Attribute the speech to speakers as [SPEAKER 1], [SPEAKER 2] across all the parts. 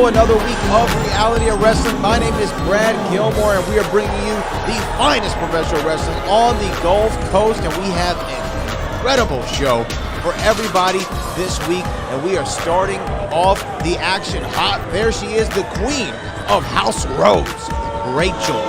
[SPEAKER 1] another week of Reality of Wrestling. My name is Brad Gilmore, and we are bringing you the finest professional wrestling on the Gulf Coast, and we have an incredible show for everybody this week, and we are starting off the action hot. There she is, the queen of House Rose, Rachel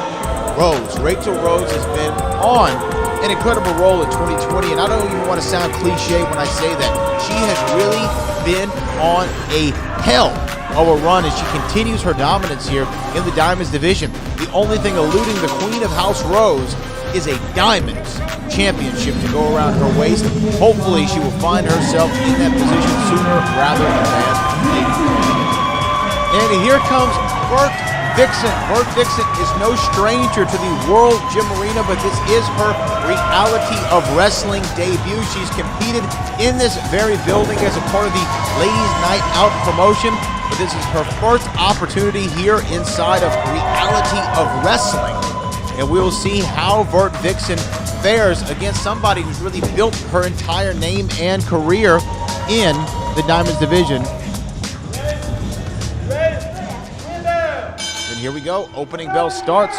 [SPEAKER 1] Rose. Rachel Rose has been on an incredible role in 2020, and I don't even want to sound cliche when I say that. She has really been on a hell of a run as she continues her dominance here in the Diamonds division. The only thing eluding the queen of House Rose is a Diamonds championship to go around her waist. Hopefully she will find herself in that position sooner rather than later. And here comes Vert Vixen. Vert Vixen is no stranger to the World Gym Arena, but this is her Reality of Wrestling debut. She's competed in this very building as a part of the Ladies Night Out promotion, but this is her first opportunity here inside of Reality of Wrestling. And we will see how Vert Vixen fares against somebody who's really built her entire name and career in the Diamonds division. And here we go, opening bell starts.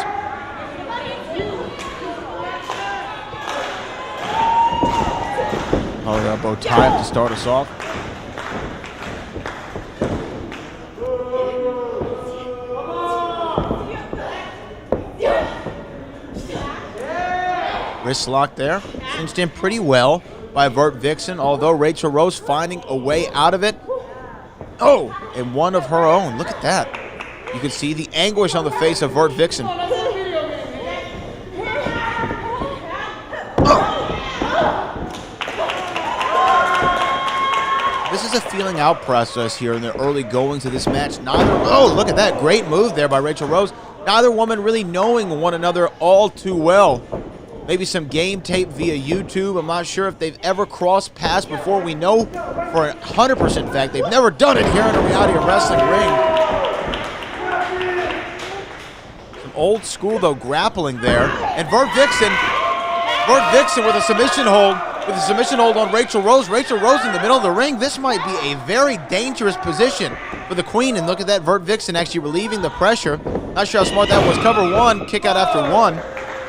[SPEAKER 1] Power elbow time to start us off. Wrist lock there, cinched in pretty well by Vert Vixen, although Rachel Rose finding a way out of it. Oh, and one of her own, look at that. You can see the anguish on the face of Vert Vixen. This is a feeling out process here in the early goings of this match. Oh, look at that, great move there by Rachel Rose. Neither woman really knowing one another all too well. Maybe some game tape via YouTube. I'm not sure if they've ever crossed paths before. We know for a 100% fact they've never done it here in a Reality of Wrestling ring. Some old school, though, grappling there. And Vert Vixen with a submission hold. With a submission hold on Rachel Rose. Rachel Rose in the middle of the ring. This might be a very dangerous position for the queen. And look at that, Vert Vixen actually relieving the pressure. Not sure how smart that was. Cover one, kick out after one,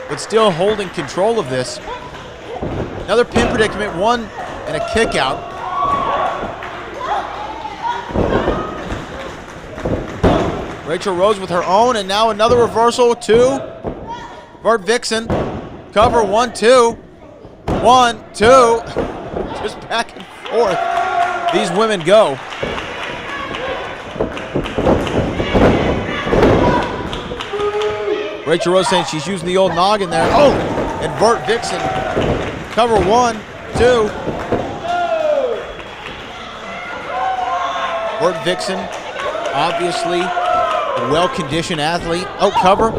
[SPEAKER 1] but still holding control of this. Another pin predicament, one and a kick out. Rachel Rose with her own, and now another reversal, two. Vert Vixen, cover, 1, 2. 1, 2. Just back and forth. These women go. Rachel Rose saying she's using the old noggin there. Oh, and Vert Vixen, cover, 1, 2. Vert Vixen, obviously a well-conditioned athlete. Oh, cover.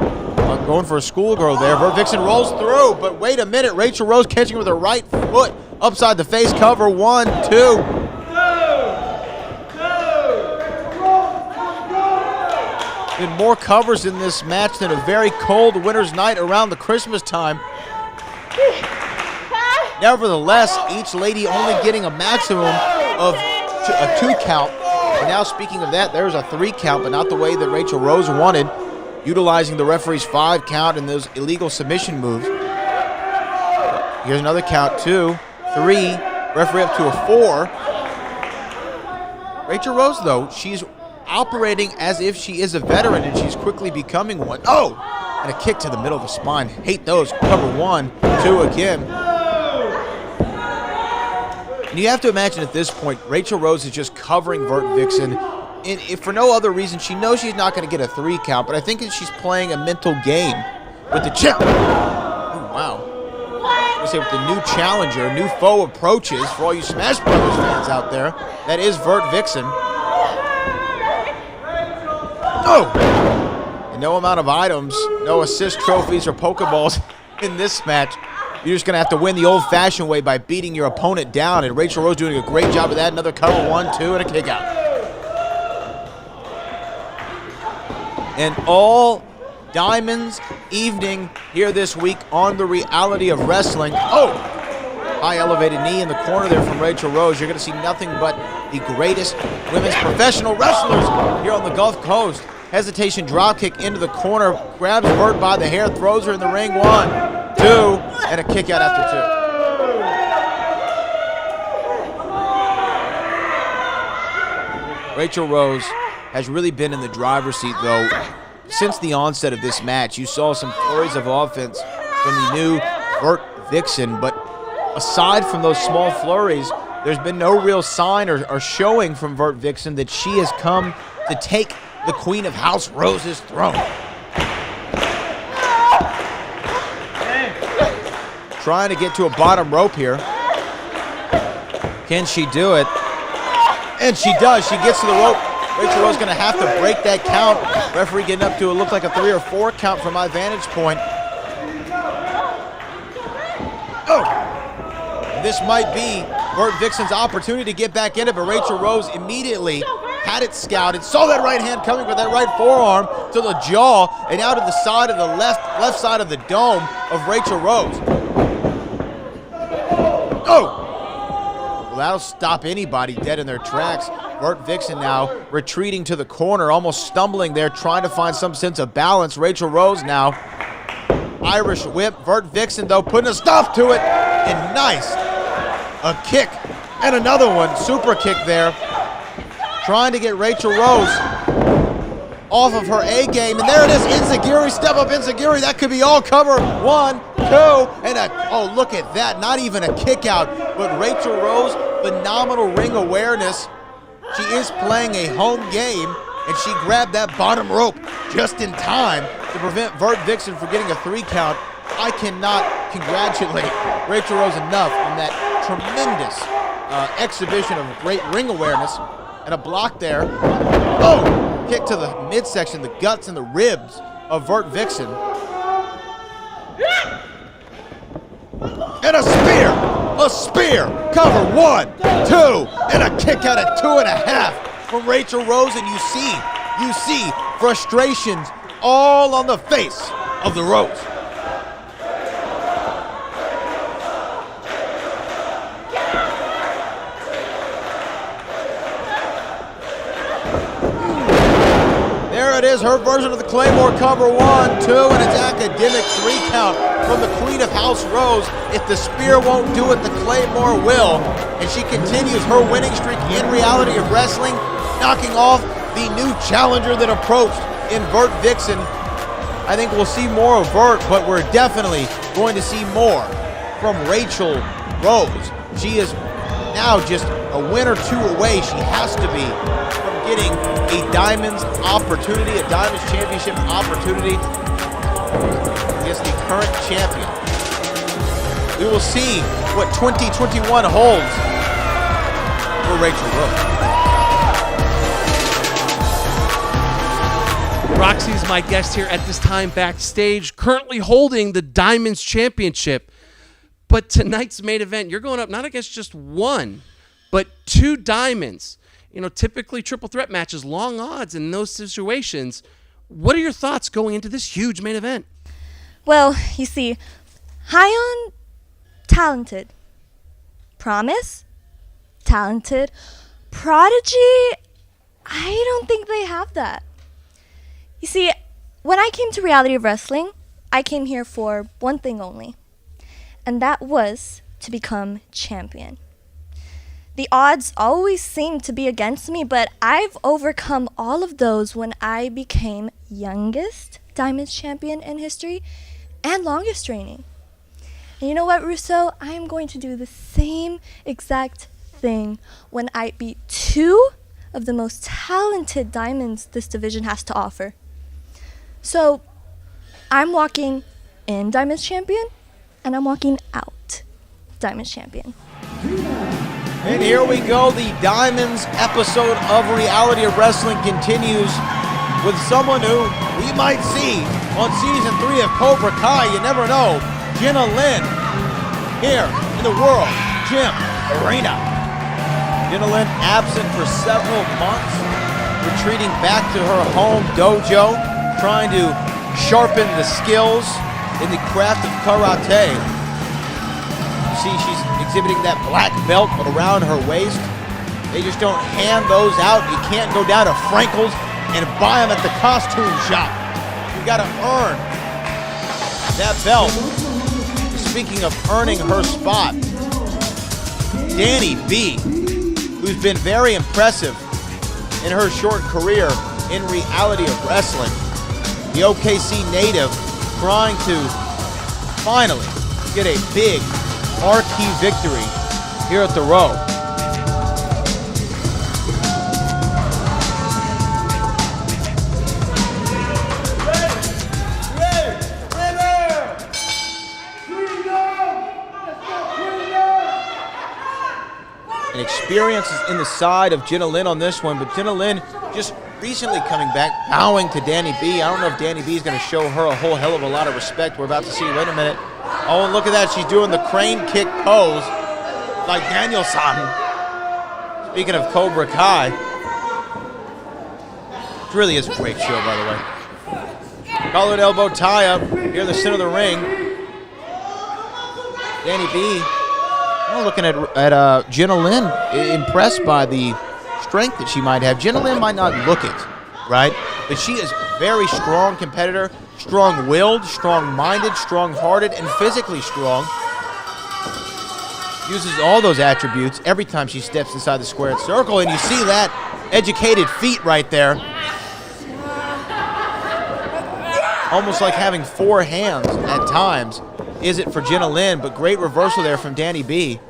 [SPEAKER 1] Going for a schoolgirl there. Vert Vixen rolls through, but wait a minute. Rachel Rose catching with her right foot upside the face. Cover, 1, 2. Been more covers in this match than a very cold winter's night around the Christmas time. Nevertheless, each lady only getting a maximum of a 2 count. And now speaking of that, there's a 3 count, but not the way that Rachel Rose wanted, utilizing the referee's 5 count and those illegal submission moves. Here's another count, 2, 3, referee up to a 4. Rachel Rose, though, she's operating as if she is a veteran, and she's quickly becoming one. Oh, and a kick to the middle of the spine. Hate those. Cover, 1, 2 again. And you have to imagine at this point, Rachel Rose is just covering Vert Vixen. And if for no other reason, she knows she's not going to get a 3 count, but I think that she's playing a mental game with the champ. Oh, wow. I say with the new challenger, new foe approaches, for all you Smash Brothers fans out there, that is Vert Vixen. Oh! And no amount of items, no assist trophies or Pokeballs in this match. You're just going to have to win the old-fashioned way by beating your opponent down, and Rachel Rose doing a great job of that. Another cover, 1, 2, and a kick out. And all Diamonds evening here this week on the Reality of Wrestling. Oh! high elevated knee in the corner there from Rachel Rose. You're going to see nothing but the greatest women's professional wrestlers here on the Gulf Coast. Hesitation drop kick into the corner, grabs Vert by the hair, throws her in the ring. 1, 2, and a kick out after 2. Rachel Rose has really been in the driver's seat, though. Since the onset of this match, you saw some flurries of offense from the new Vert Vixen, but aside from those small flurries, there's been no real sign or showing from Vert Vixen that she has come to take the Queen of House Rose's throne. Trying to get to a bottom rope here. Can she do it? And she does. She gets to the rope. Rachel Rose going to have to break that count. Referee getting up to it looked like a 3 or 4 count from my vantage point. Oh! This might be Vert Vixen's opportunity to get back in it, but Rachel Rose immediately had it scouted, saw that right hand coming with that right forearm to the jaw and out of the side of the left side of the dome of Rachel Rose. Oh! Well, that'll stop anybody dead in their tracks. Vert Vixen now retreating to the corner, almost stumbling there, trying to find some sense of balance. Rachel Rose now. Irish whip. Vert Vixen, though, putting a stop to it. And nice. A kick. And another one. Super kick there. Trying to get Rachel Rose off of her A game. And there it is. Enziguri. Step up Enziguri. That could be all cover. 1, 2, and oh, look at that. Not even a kick out. But Rachel Rose, phenomenal ring awareness. She is playing a home game, and she grabbed that bottom rope just in time to prevent Vert Vixen from getting a 3 count. I cannot congratulate Rachel Rose enough on that tremendous exhibition of great ring awareness. And a block there. Oh! Kick to the midsection, the guts and the ribs of Vert Vixen. And a spear! A spear! Cover 1, 2, and a kick out at 2.5 from Rachel Rose, and you see frustrations all on the face of the Rose. There it is, her version of the Claymore cover. 1, 2, and it's academic 3 count from the Queen of House Rose. If the spear won't do it, the Claymore will. And she continues her winning streak in Reality of Wrestling, knocking off the new challenger that approached in Vert Vixen. I think we'll see more of Vert, but we're definitely going to see more from Rachel Rose. She is now just a win or 2 away. She has to be from getting a Diamonds opportunity, a Diamonds Championship opportunity against the current champion. We will see what 2021 holds for Rachel Rose.
[SPEAKER 2] Roxy is my guest here at this time backstage, currently holding the Diamonds Championship. But tonight's main event, you're going up not against just 1, but 2 Diamonds. You know, typically triple threat matches, long odds in those situations. What are your thoughts going into this huge main event?
[SPEAKER 3] Well, you see, Hyon, talented. Promise, talented. Prodigy, I don't think they have that. You see, when I came to Reality of Wrestling, I came here for one thing only, and that was to become champion. The odds always seem to be against me, but I've overcome all of those when I became youngest Diamonds champion in history and longest reigning. And you know what, Russo? I am going to do the same exact thing when I beat 2 of the most talented Diamonds this division has to offer. So, I'm walking in Diamonds champion, and I'm walking out Diamonds champion.
[SPEAKER 1] And here we go, the Diamonds episode of Reality of Wrestling continues with someone who we might see on Season 3 of Cobra Kai. You never know. Jenna Lynn here in the World Gym Arena. Jenna Lynn absent for several months, retreating back to her home dojo, trying to sharpen the skills in the craft of karate. see she's exhibiting that black belt around her waist. They just don't hand those out. You can't go down to Frankel's and buy them at the costume shop. You got to earn that belt. Speaking of earning her spot, Danny B, who's been very impressive in her short career in reality of wrestling. The OKC native trying to finally get a big marquee victory here at the Row. And experience is in the side of Jenna Lynn on this one, but Jenna Lynn just recently coming back, bowing to Danny B. I don't know if Danny B is going to show her a whole hell of a lot of respect. We're about to see. Wait a minute. Oh, and look at that. She's doing the crane kick pose like Daniel-san. Speaking of Cobra Kai. It really is a great show, by the way. Collared elbow tie-up here in the center of the ring. Danny B. Well, looking at Jenna Lynn, impressed by the strength that she might have. Jenna Lynn might not look it, right? But she is a very strong competitor, strong-willed, strong-minded, strong-hearted, and physically strong. Uses all those attributes every time she steps inside the squared circle, and you see that educated feet right there. Almost like having four hands at times. Is it for Jenna Lynn, but great reversal there from Danny B.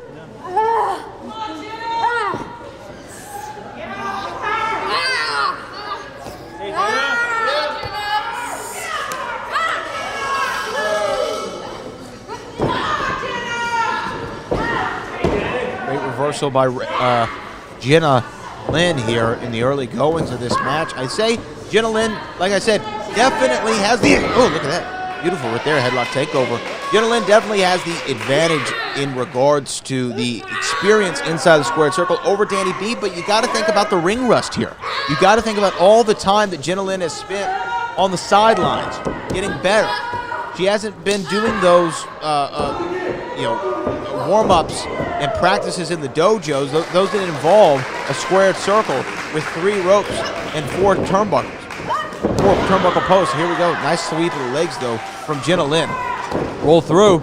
[SPEAKER 1] Great reversal by Jenna Lynn here in the early goings of this match. I say Jenna Lynn, like I said, definitely has the... Oh, look at that. Beautiful right there, headlock takeover. Jenna Lynn definitely has the advantage in regards to the experience inside the squared circle over Danny B, but you got to think about the ring rust here. You got to think about all the time that Jenna Lynn has spent on the sidelines, getting better. She hasn't been doing those, warm-ups and practices in the dojos. Those didn't involve a squared circle with 3 ropes and 4 turnbuckles. 4 turnbuckle posts. Here we go. Nice sweep of the legs, though, from Jenna Lynn. Roll through.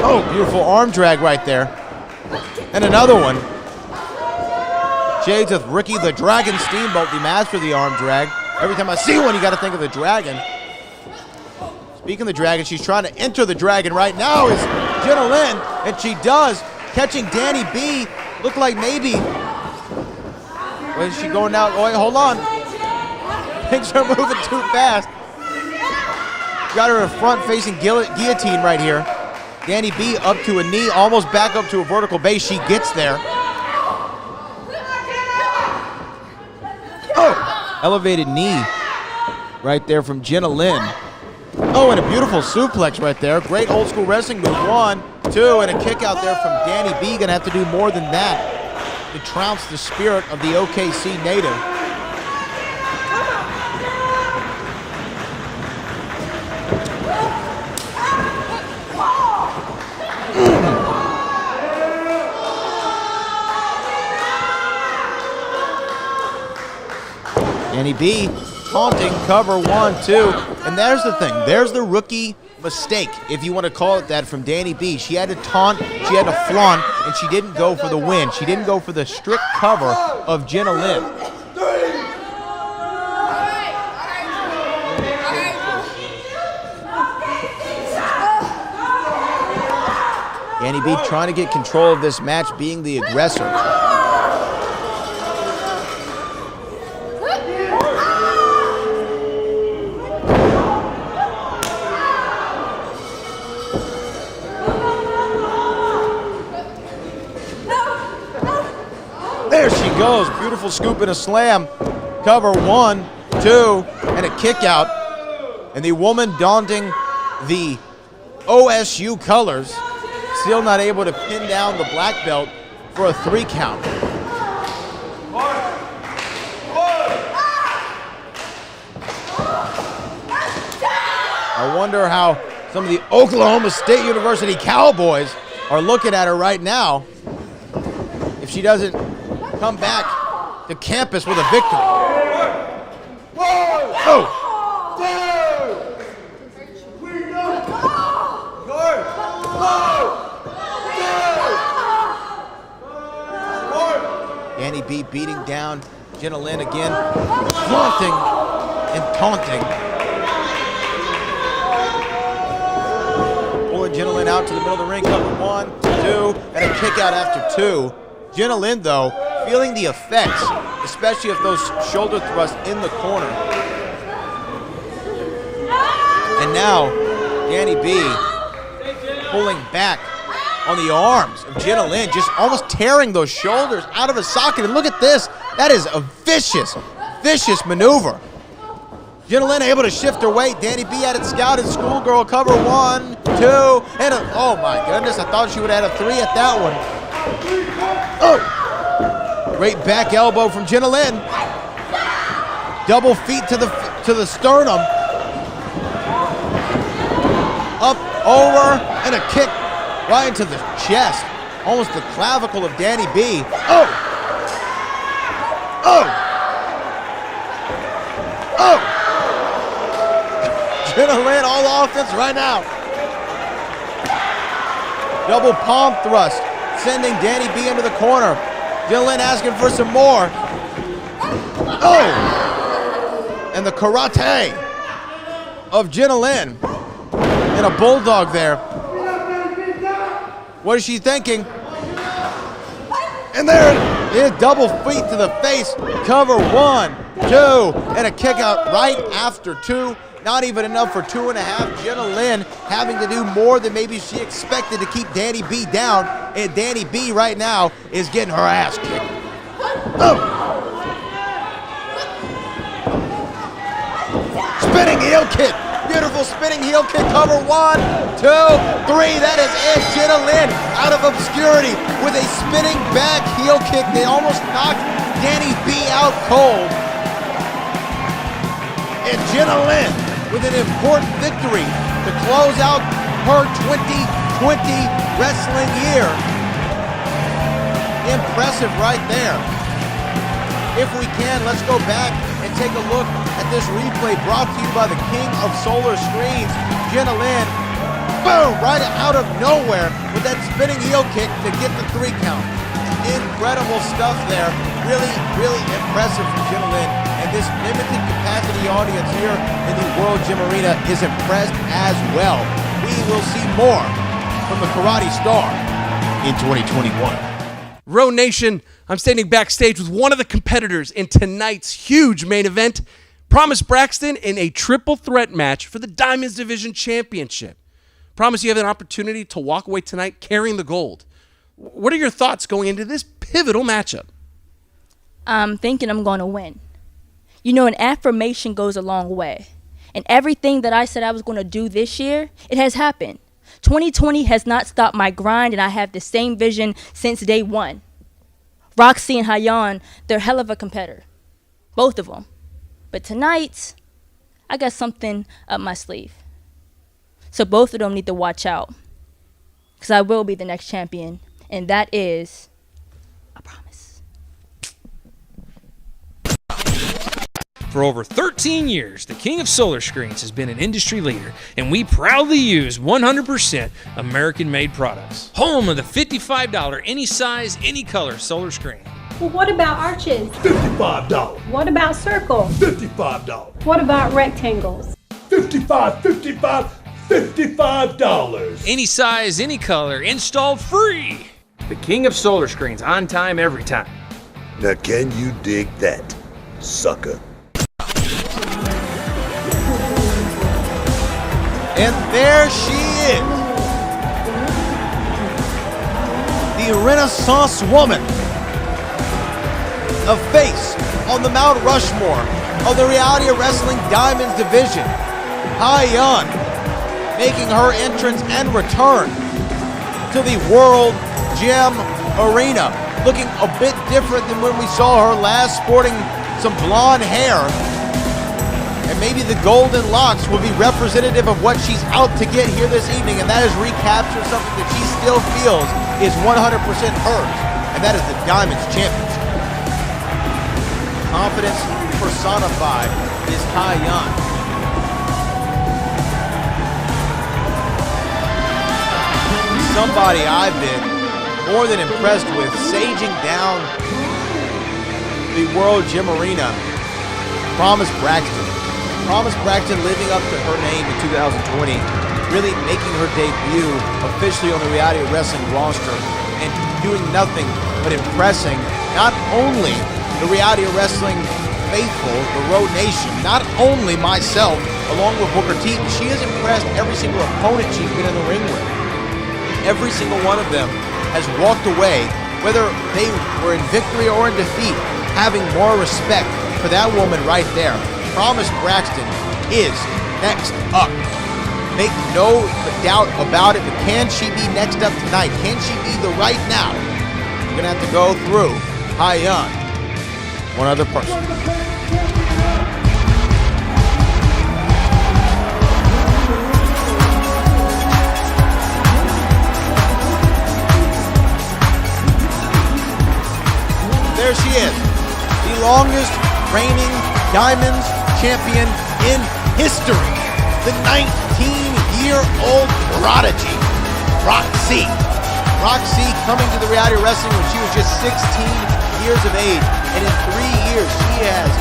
[SPEAKER 1] Oh, beautiful arm drag right there. And another one. Shades of Ricky the Dragon Steamboat, the master of the arm drag. Every time I see one, you got to think of the Dragon. Speaking of the Dragon, she's trying to enter the Dragon right now is Jenna Lynn, and she does. Catching Danny B. Look like maybe... Where is she going now? Oh, wait, hold on. Things are moving too fast. Got her in a front-facing guillotine right here. Danny B up to a knee, almost back up to a vertical base. She gets there. Oh! Elevated knee right there from Jenna Lynn. Oh, and a beautiful suplex right there. Great old-school wrestling move. 1, 2, and a kick out there from Danny B. Gonna have to do more than that to trounce the spirit of the OKC native. Danny B taunting, cover 1, 2, and there's the thing. There's the rookie mistake, if you want to call it that, from Danny B. She had to taunt, she had to flaunt, and she didn't go for the win. She didn't go for the strict cover of Jenna Lynn. Danny B trying to get control of this match, being the aggressor. There she goes. Beautiful scoop and a slam. Cover 1, 2, and a kick out. And the woman donning the OSU colors, still not able to pin down the black belt for a 3 count. I wonder how Some of the Oklahoma State University Cowboys are looking at her right now. If she doesn't come back to campus with a victory. Oh! Danny B beating down Jenna Lynn again, flaunting and taunting. Pulling Jenna Lynn out to the middle of the ring, cover 1, 2, and a kick out after 2. Jenna Lynn, though, feeling the effects, especially of those shoulder thrusts in the corner. And now, Danny B pulling back on the arms of Jenna Lynn, just almost tearing those shoulders out of a socket. And look at this. That is a vicious, vicious maneuver. Jenna Lynn able to shift her weight. Danny B had it scouted. Schoolgirl cover 1, 2, and oh my goodness. I thought she would have had a 3 at that one. Oh! Great back elbow from Jenna Lynn. Double feet to the sternum. Up, over, and a kick right into the chest. Almost the clavicle of Danny B. Oh! Oh! Oh! Jenna Lynn all offense right now. Double palm thrust, sending Danny B into the corner. Jenna Lynn asking for some more. Oh! And the karate of Jenna Lynn. And a bulldog there. What is she thinking? And there it is, double feet to the face. Cover 1, 2, and a kick out right after 2. Not even enough for 2.5. Jenna Lynn having to do more than maybe she expected to keep Danny B down. And Danny B right now is getting her ass kicked. Oh! Spinning heel kick. Beautiful spinning heel kick, cover 1, 2, 3, that is it. Jenna Lynn out of obscurity with a spinning back heel kick. They almost knocked Danny B out cold. And Jenna Lynn with an important victory to close out her 2020 wrestling year. Impressive right there. If we can, let's go back and take a look at this replay brought to you by the King of Solar Screens. Jenna Lynn, boom, right out of nowhere with that spinning heel kick to get the 3 count. Incredible stuff there. Really, really impressive from Jenna Lynn. And this limited capacity audience here in the World Gym Arena is impressed as well. We will see more from the Karate Star in 2021.
[SPEAKER 2] Row Nation, I'm standing backstage with one of the competitors in tonight's huge main event, Promise Braxton, in a triple threat match for the Diamonds Division Championship. Promise, you have an opportunity to walk away tonight carrying the gold. What are your thoughts going into this pivotal matchup?
[SPEAKER 4] I'm thinking I'm going to win. You know, an affirmation goes a long way. And everything that I said I was going to do this year, it has happened. 2020 has not stopped my grind, and I have the same vision since day one. Roxy and Hayan, they're hell of a competitor. Both of them. But tonight, I got something up my sleeve. So both of them need to watch out. Because I will be the next champion. And that is a promise.
[SPEAKER 5] For over 13 years, the King of Solar Screens has been an industry leader, and we proudly use 100% American-made products. Home of the $55 any size, any color solar screen.
[SPEAKER 6] Well, what about arches?
[SPEAKER 7] $55.
[SPEAKER 6] What about circle?
[SPEAKER 7] $55.
[SPEAKER 6] What about rectangles?
[SPEAKER 7] $55.
[SPEAKER 5] Any size, any color, installed free.
[SPEAKER 8] The King of Solar Screens, on time, every time.
[SPEAKER 7] Now can you dig that, sucker?
[SPEAKER 1] And there she is. The Renaissance woman. A face on the Mount Rushmore of the Reality of Wrestling Diamonds division. Hayan making her entrance and return to the World Gym Arena. Looking a bit different than when we saw her last, sporting some blonde hair. And maybe the golden locks will be representative of what she's out to get here this evening, and that is recapture something that she still feels is 100% hers, and that is the Diamonds Championship. Confidence personified is Hyeon. Somebody I've been more than impressed with, saging down the World Gym Arena. Promise Braxton. Promise Braxton living up to her name in 2020, really making her debut officially on the Reality Wrestling roster and doing nothing but impressing not only the Reality Wrestling faithful, the Road Nation, not only myself, along with Booker T, but she has impressed every single opponent she's been in the ring with. Every single one of them has walked away, whether they were in victory or in defeat, having more respect for that woman right there. Promise Braxton is next up. Make no doubt about it, but can she be next up tonight? Can she be the right now? You're gonna have to go through Hyeon, one other person. There she is, the longest reigning Diamonds champion in history, the 19-year-old prodigy, Roxy. Roxy coming to the Reality Wrestling when she was just 16 years of age, and in 3 years she has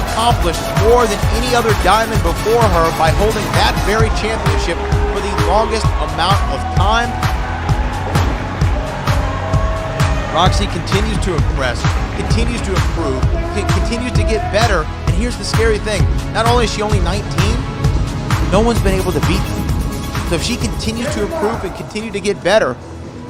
[SPEAKER 1] accomplished more than any other Diamond before her by holding that very championship for the longest amount of time. Roxy continues to impress, continues to improve, continues to get better, and here's the scary thing. Not only is she only 19, no one's been able to beat her. So if she continues to improve and continue to get better,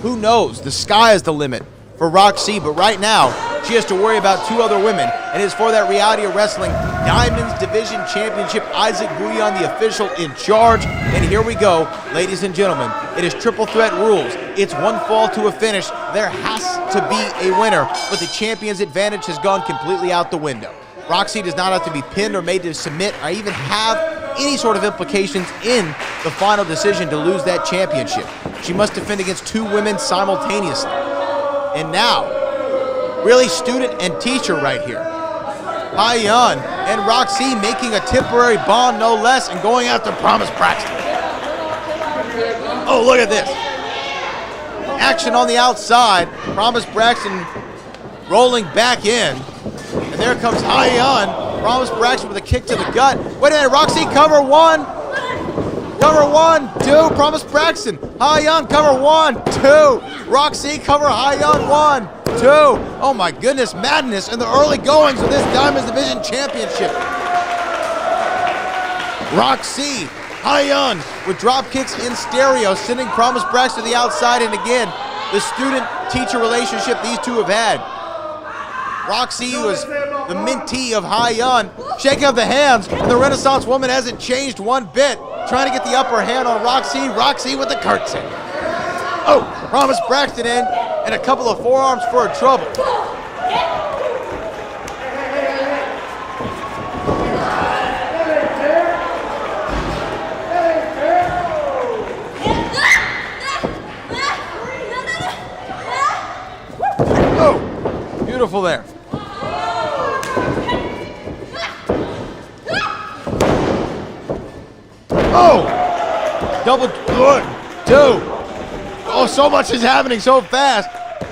[SPEAKER 1] who knows? The sky is the limit for Roxy, but right now, she has to worry about two other women, and it's for that Reality Wrestling Diamonds Division Championship. Isaac Bouillon, the official in charge. And here we go, ladies and gentlemen. It is triple threat rules. It's one fall to a finish. There has to be a winner, but the champion's advantage has gone completely out the window. Roxy does not have to be pinned or made to submit or even have any sort of implications in the final decision to lose that championship. She must defend against two women simultaneously. And now, really student and teacher right here. Hyeon and Roxy making a temporary bond, no less, and going after Promise Braxton. Oh, look at this. Action on the outside. Promise Braxton rolling back in. And there comes Hyeon. Promise Braxton with a kick to the gut. Wait a minute, Roxy, cover one. Cover 1, 2, Promise Braxton. Hyeon, cover 1, 2. Roxy, cover Hyeon, 1, 2. Oh my goodness, madness in the early goings of this Diamonds Division Championship. Roxy, Hyeon with drop kicks in stereo, sending Promise Braxton to the outside, and again, the student-teacher relationship these two have had. Roxy was the mentee of Hyeon, shaking of the hands, and the Renaissance woman hasn't changed one bit. Trying to get the upper hand on Roxy. Roxy with the curtsy. Oh, Promise Braxton in, and a couple of forearms for her trouble. Oh, beautiful there. Oh! Double, 1, 2. Oh, so much is happening so fast.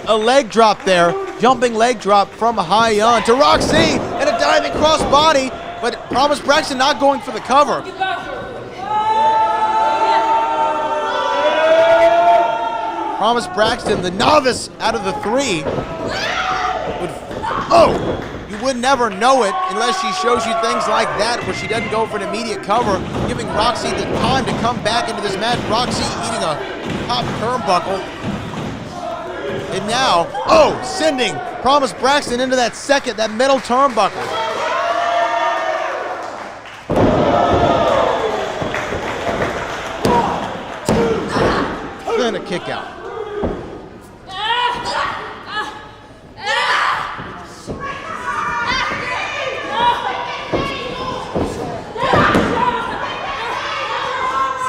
[SPEAKER 1] A leg drop there. Jumping leg drop from Hyeon to Roxy. And a diving cross body. But Promise Braxton not going for the cover. Promise Braxton, the novice out of the three. You would never know it unless she shows you things like that where she doesn't go for an immediate cover, giving Roxy the time to come back into this match. Roxy eating a top turnbuckle. And now, sending Promise Braxton into that middle turnbuckle. Then a kick out.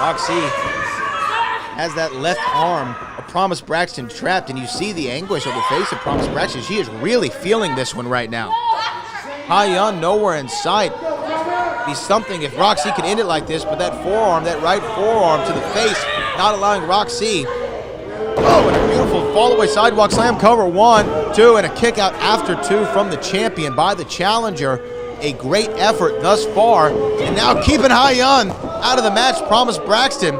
[SPEAKER 1] Roxy has that left arm of Promise Braxton trapped, and you see the anguish on the face of Promise Braxton. She is really feeling this one right now. Hyeon nowhere in sight. Be something if Roxy could end it like this, but that forearm, that right forearm to the face, not allowing Roxy. Oh, and a beautiful fall-away sidewalk slam cover. 1, 2, and a kick out after 2 from the champion by the challenger. A great effort thus far, and now keeping Hyeon out of the match. Promise Braxton.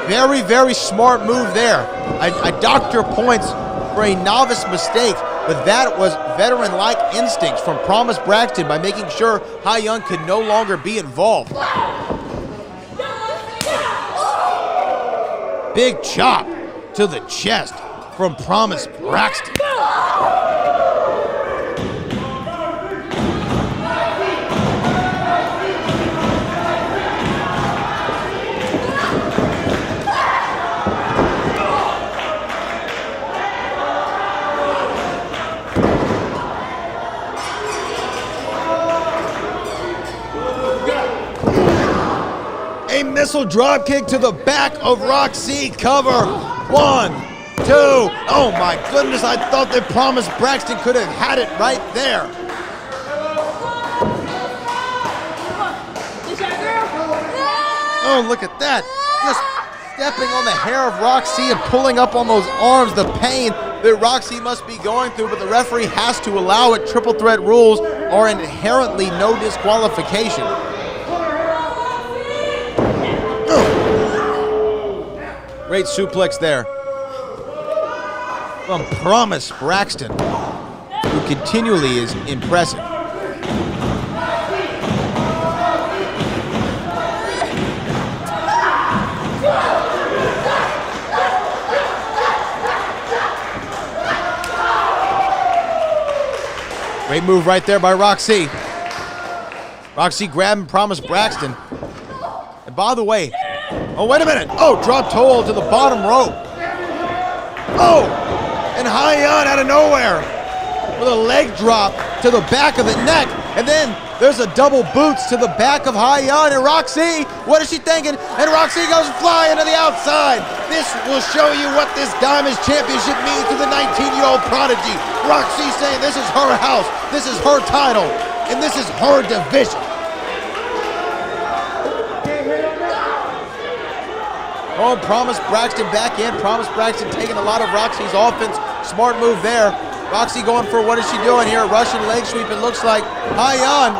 [SPEAKER 1] Very, very smart move there. I docked her points for a novice mistake, but that was veteran-like instincts from Promise Braxton by making sure Hyeon could no longer be involved. Big chop to the chest from Promise Braxton. A missile drop kick to the back of Roxy. Cover. 1, 2. Oh my goodness, I thought that Promise Braxton could have had it right there. Oh, look at that. Just stepping on the hair of Roxy and pulling up on those arms. The pain that Roxy must be going through, but the referee has to allow it. Triple threat rules are inherently no disqualification. Great suplex there from Promise Braxton, who continually is impressive. Great move right there by Roxy. Roxy grabbing Promise Braxton. And by the way, oh, wait a minute. Oh, drop toe to the bottom rope. Oh, and Hyeon out of nowhere with a leg drop to the back of the neck. And then there's a double boots to the back of Hyeon. And Roxy, what is she thinking? And Roxy goes flying to the outside. This will show you what this Diamonds Championship means to the 19-year-old prodigy. Roxy saying this is her house, this is her title, and this is her division. Oh, Promise Braxton back in. Promise Braxton taking a lot of Roxy's offense. Smart move there. Roxy going for, what is she doing here? Russian leg sweep, it looks like. Hyeon.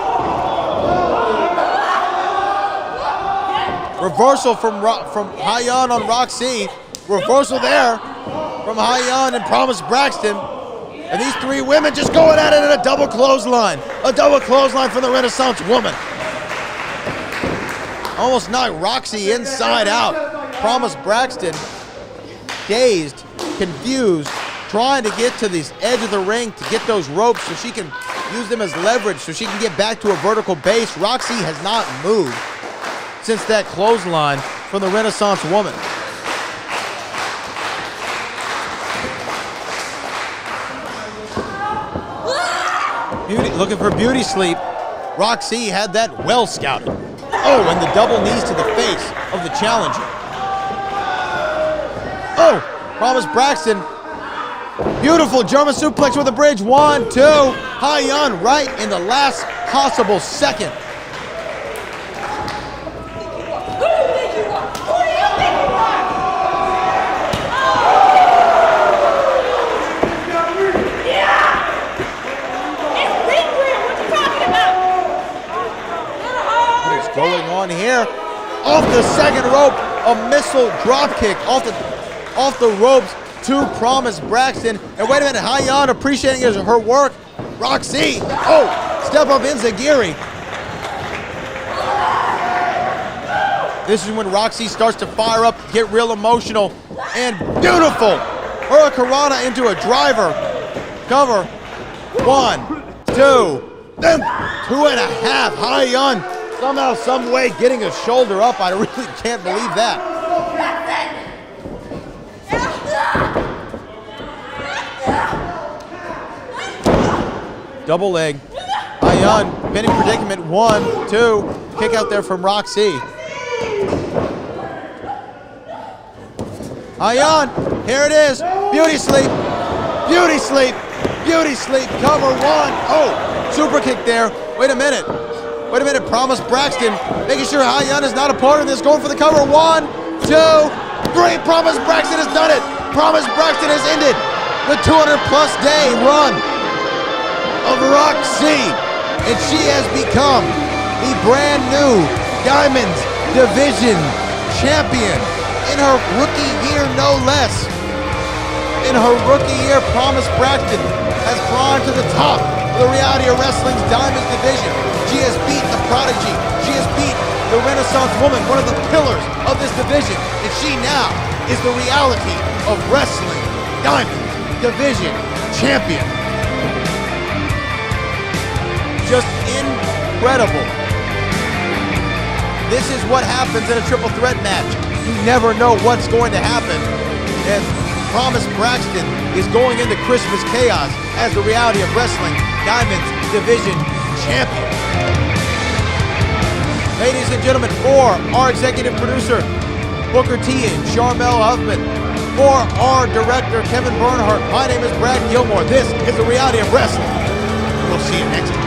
[SPEAKER 1] Reversal from Hyeon on Roxy. Reversal there from Hyeon and Promise Braxton. And these three women just going at it in a double clothesline. A double clothesline from the Renaissance woman. Almost knocked Roxy inside out. Promise Braxton, dazed, confused, trying to get to the edge of the ring to get those ropes so she can use them as leverage so she can get back to a vertical base. Roxy has not moved since that clothesline from the Renaissance woman. Beauty, looking for beauty sleep. Roxy had that well scouted. Oh, and the double knees to the face of the challenger. Oh, Promise Braxton. Beautiful German suplex with a bridge. 1, 2. Hyeon right in the last possible second. What is going on here? Off the second rope, a missile drop kick off the ropes to Promise Braxton. And wait a minute, Hyeon appreciating her work. Roxy, oh, step up enziguri. This is when Roxy starts to fire up, get real emotional, and beautiful. Hurricanrana into a driver. Cover. 1, 2, then 2.5. Hyeon somehow, some way getting his shoulder up. I really can't believe that. Double leg. Hyeon, pinning predicament. 1, 2. Kick out there from Roxy. Ayan, here it is. Beauty sleep. Beauty sleep. Beauty sleep. Cover one. Oh, super kick there. Wait a minute. Promise Braxton making sure Ayan is not a part of this. Going for the cover. 1, 2, 3. Promise Braxton has done it. Promise Braxton has ended the 200-plus day run of Roxy. And she has become the brand new Diamonds Division champion in her rookie year, no less. In her rookie year, Promise Braxton has climbed to the top of the Reality of Wrestling's Diamonds Division. She has beat the Prodigy. She has beat the Renaissance Woman, one of the pillars of this division. And she now is the Reality of Wrestling Diamonds Division champion. Just incredible. This is what happens in a triple threat match. You never know what's going to happen. And Promise Braxton is going into Christmas chaos as the Reality of Wrestling Diamonds Division champion. Ladies and gentlemen, for our executive producer, Booker T and Charmel Huffman, for our director, Kevin Bernhardt, my name is Brad Gilmore. This is the Reality of Wrestling. We'll see you next time.